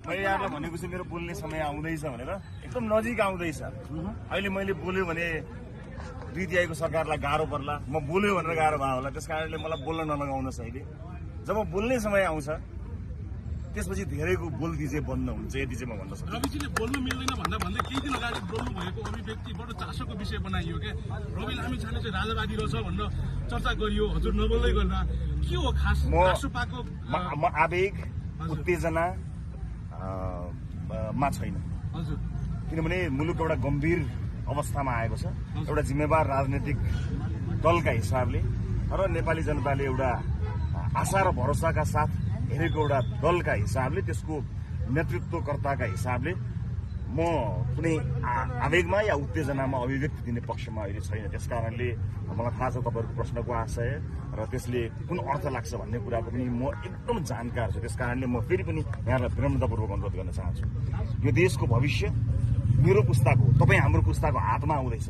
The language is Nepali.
मैले यहाँलाई भनेको छु मेरो बोल्ने समय आउँदैछ भनेर, एकदम नजिक आउँदैछ। अहिले मैले बोल्यो भने 2 तिहाईको सरकारलाई गाह्रो पर्ला, म बोल्यो भनेर गाह्रो भयो होला, त्यस कारणले मलाई बोल्न नलगाउनुहोस्। अहिले जब बोल्ने समय आउँछ त्यसपछि धेरैको बोल दिजे बन्द हुन्छ, यति चाहिँ म भन्न सक्छु। रविजीले बोल्नु मिल्दैन भन्दा भन्दै केही दिन अगाडि बोल्नु भएको अभिव्यक्ति बडो चासोको विषय बनाइयो क्या। रवि लामिछाने चाहिँ राजावादी रहेछ भनेर चर्चा गरियो, हजुर नबोल्दै गर्दा के हो खास राष्ट्रपाको? म आवेग उत्तेजना मा छैन, हजुर, किनभने मुलुक एउटा गम्भीर अवस्थामा आएको छ। एउटा जिम्मेवार राजनैतिक दलका हिसाबले र नेपाली जनताले एउटा आशा र भरोसाका साथ हेरेको एउटा दलका हिसाबले, त्यसको नेतृत्वकर्ताका हिसाबले म कुनै आवेगमा या उत्तेजनामा अभिव्यक्ति दिने पक्षमा अहिले छैन। त्यस कारणले मलाई थाहा छ तपाईँहरूको प्रश्नको आशय र त्यसले कुन अर्थ लाग्छ भन्ने कुराको पनि म एकदम जानकार छु। त्यस कारणले म फेरि पनि यहाँलाई विनम्रतापूर्वक अनुरोध गर्न चाहन्छु, यो देशको भविष्य मेरो पुस्ताको, तपाईँ हाम्रो पुस्ताको हातमा आउँदैछ।